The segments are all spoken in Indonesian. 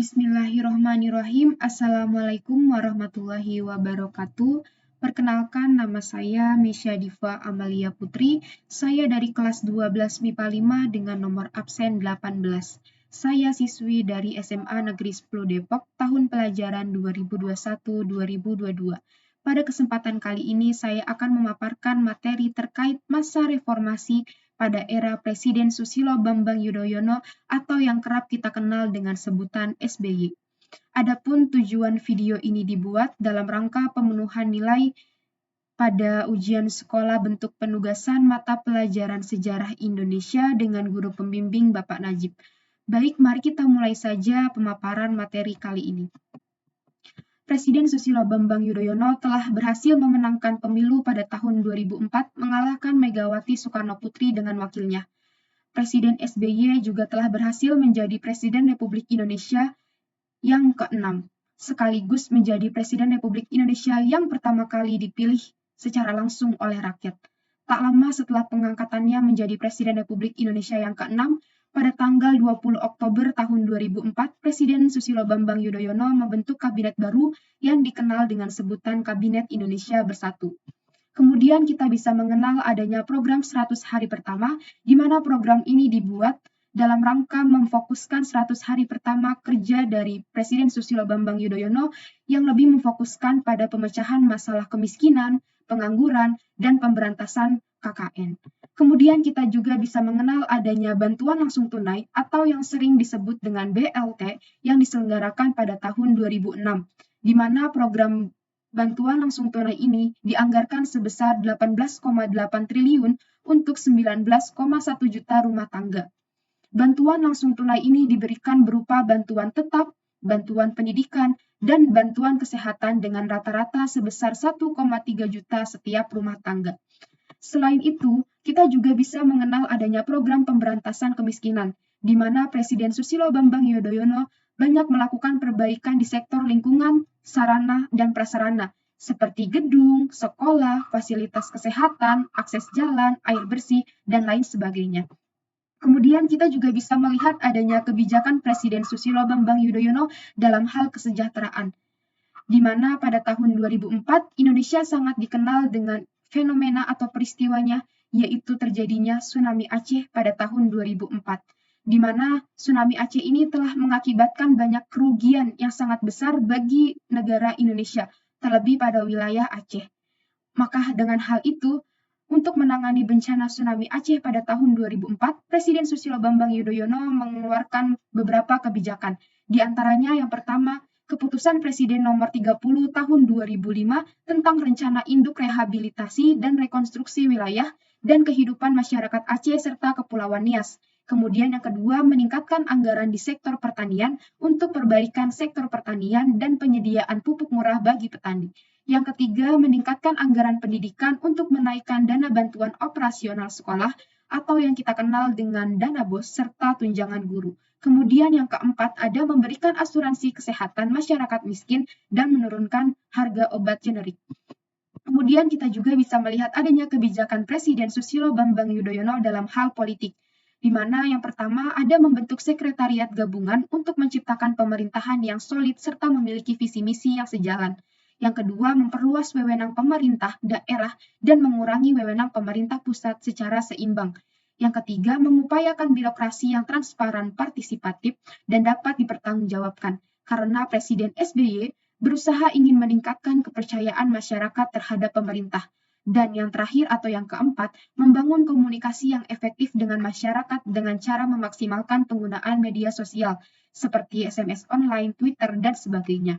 Bismillahirrohmanirrohim. Assalamualaikum warahmatullahi wabarakatuh. Perkenalkan, nama saya Misha Diva Amalia Putri. Saya dari kelas 12 MIPA 5 dengan nomor absen 18. Saya siswi dari SMA Negeri 10 Depok, tahun pelajaran 2021-2022. Pada kesempatan kali ini, saya akan memaparkan materi terkait masa reformasi pada era Presiden Susilo Bambang Yudhoyono atau yang kerap kita kenal dengan sebutan SBY. Adapun tujuan video ini dibuat dalam rangka pemenuhan nilai pada ujian sekolah bentuk penugasan mata pelajaran sejarah Indonesia dengan guru pembimbing Bapak Najib. Baik, mari kita mulai saja pemaparan materi kali ini. Presiden Susilo Bambang Yudhoyono telah berhasil memenangkan pemilu pada tahun 2004 mengalahkan Megawati Soekarno Putri dengan wakilnya. Presiden SBY juga telah berhasil menjadi Presiden Republik Indonesia yang ke-6, sekaligus menjadi Presiden Republik Indonesia yang pertama kali dipilih secara langsung oleh rakyat. Tak lama setelah pengangkatannya menjadi Presiden Republik Indonesia yang ke-6, pada tanggal 20 Oktober tahun 2004, Presiden Susilo Bambang Yudhoyono membentuk kabinet baru yang dikenal dengan sebutan Kabinet Indonesia Bersatu. Kemudian kita bisa mengenal adanya program 100 hari pertama, di mana program ini dibuat dalam rangka memfokuskan 100 hari pertama kerja dari Presiden Susilo Bambang Yudhoyono yang lebih memfokuskan pada pemecahan masalah kemiskinan, pengangguran, dan pemberantasan KKN. Kemudian kita juga bisa mengenal adanya bantuan langsung tunai atau yang sering disebut dengan BLT yang diselenggarakan pada tahun 2006, di mana program bantuan langsung tunai ini dianggarkan sebesar 18,8 triliun untuk 19,1 juta rumah tangga. Bantuan langsung tunai ini diberikan berupa bantuan tetap, bantuan pendidikan, dan bantuan kesehatan dengan rata-rata sebesar 1,3 juta setiap rumah tangga. Selain itu, kita juga bisa mengenal adanya program pemberantasan kemiskinan, di mana Presiden Susilo Bambang Yudhoyono banyak melakukan perbaikan di sektor lingkungan, sarana, dan prasarana, seperti gedung, sekolah, fasilitas kesehatan, akses jalan, air bersih, dan lain sebagainya. Kemudian kita juga bisa melihat adanya kebijakan Presiden Susilo Bambang Yudhoyono dalam hal kesejahteraan, di mana pada tahun 2004 Indonesia sangat dikenal dengan fenomena atau peristiwanya, yaitu terjadinya tsunami Aceh pada tahun 2004, di mana tsunami Aceh ini telah mengakibatkan banyak kerugian yang sangat besar bagi negara Indonesia, terlebih pada wilayah Aceh. Maka dengan hal itu, untuk menangani bencana tsunami Aceh pada tahun 2004, Presiden Susilo Bambang Yudhoyono mengeluarkan beberapa kebijakan. Di antaranya yang pertama, Keputusan Presiden Nomor 30 Tahun 2005 tentang Rencana Induk Rehabilitasi dan Rekonstruksi Wilayah dan Kehidupan Masyarakat Aceh serta Kepulauan Nias. Kemudian yang kedua, meningkatkan anggaran di sektor pertanian untuk perbaikan sektor pertanian dan penyediaan pupuk murah bagi petani. Yang ketiga, meningkatkan anggaran pendidikan untuk menaikkan dana bantuan operasional sekolah atau yang kita kenal dengan dana BOS serta tunjangan guru. Kemudian yang keempat, ada memberikan asuransi kesehatan masyarakat miskin dan menurunkan harga obat generik. Kemudian kita juga bisa melihat adanya kebijakan Presiden Susilo Bambang Yudhoyono dalam hal politik, di mana yang pertama ada membentuk sekretariat gabungan untuk menciptakan pemerintahan yang solid serta memiliki visi misi yang sejalan. Yang kedua, memperluas wewenang pemerintah daerah dan mengurangi wewenang pemerintah pusat secara seimbang. Yang ketiga, mengupayakan birokrasi yang transparan, partisipatif, dan dapat dipertanggungjawabkan, karena Presiden SBY berusaha ingin meningkatkan kepercayaan masyarakat terhadap pemerintah. Dan yang terakhir atau yang keempat, membangun komunikasi yang efektif dengan masyarakat dengan cara memaksimalkan penggunaan media sosial, seperti SMS online, Twitter, dan sebagainya.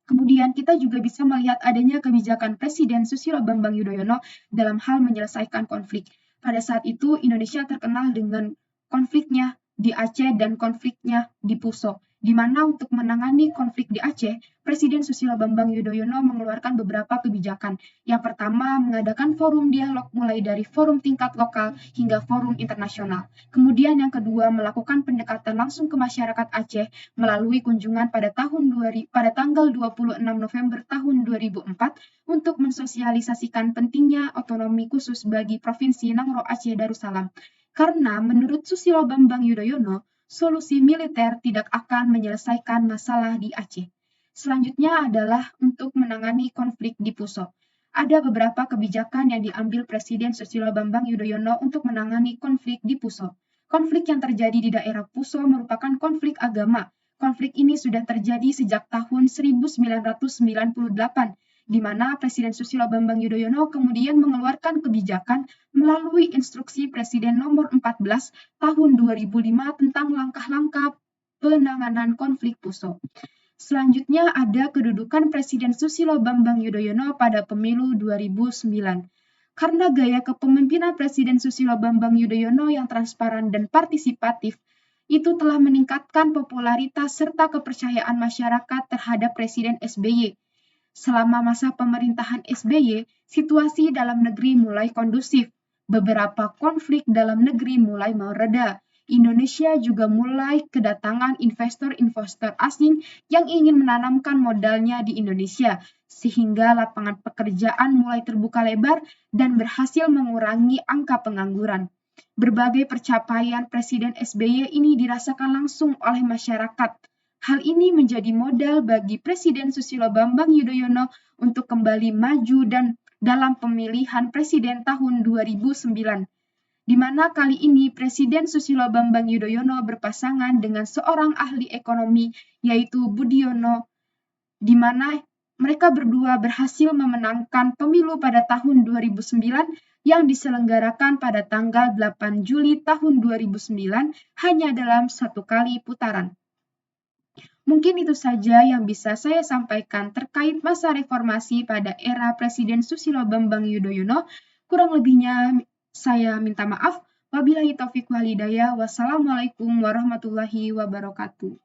Kemudian kita juga bisa melihat adanya kebijakan Presiden Susilo Bambang Yudhoyono dalam hal menyelesaikan konflik. Pada saat itu, Indonesia terkenal dengan konfliknya di Aceh dan konfliknya di Puso, di mana untuk menangani konflik di Aceh, Presiden Susilo Bambang Yudhoyono mengeluarkan beberapa kebijakan. Yang pertama, mengadakan forum dialog mulai dari forum tingkat lokal hingga forum internasional. Kemudian yang kedua, melakukan pendekatan langsung ke masyarakat Aceh melalui kunjungan pada tanggal 26 November tahun 2004 untuk mensosialisasikan pentingnya otonomi khusus bagi Provinsi Nangro Aceh Darussalam. Karena menurut Susilo Bambang Yudhoyono, solusi militer tidak akan menyelesaikan masalah di Aceh. Selanjutnya adalah untuk menangani konflik di Puso. Ada beberapa kebijakan yang diambil Presiden Susilo Bambang Yudhoyono untuk menangani konflik di Puso. Konflik yang terjadi di daerah Puso merupakan konflik agama. Konflik ini sudah terjadi sejak tahun 1998, di mana Presiden Susilo Bambang Yudhoyono kemudian mengeluarkan kebijakan melalui instruksi Presiden nomor 14 tahun 2005 tentang langkah-langkah penanganan konflik Puso. Selanjutnya ada kedudukan Presiden Susilo Bambang Yudhoyono pada pemilu 2009. Karena gaya kepemimpinan Presiden Susilo Bambang Yudhoyono yang transparan dan partisipatif, itu telah meningkatkan popularitas serta kepercayaan masyarakat terhadap Presiden SBY. Selama masa pemerintahan SBY, situasi dalam negeri mulai kondusif. Beberapa konflik dalam negeri mulai mereda. Indonesia juga mulai kedatangan investor-investor asing yang ingin menanamkan modalnya di Indonesia, sehingga lapangan pekerjaan mulai terbuka lebar dan berhasil mengurangi angka pengangguran. Berbagai pencapaian Presiden SBY ini dirasakan langsung oleh masyarakat. Hal ini menjadi modal bagi Presiden Susilo Bambang Yudhoyono untuk kembali maju dan dalam pemilihan presiden tahun 2009, di mana kali ini Presiden Susilo Bambang Yudhoyono berpasangan dengan seorang ahli ekonomi yaitu Budiono, di mana mereka berdua berhasil memenangkan pemilu pada tahun 2009 yang diselenggarakan pada tanggal 8 Juli tahun 2009 hanya dalam satu kali putaran. Mungkin itu saja yang bisa saya sampaikan terkait masa reformasi pada era Presiden Susilo Bambang Yudhoyono. Kurang lebihnya saya minta maaf. Wabillahi taufiq wal hidayah. Wassalamualaikum warahmatullahi wabarakatuh.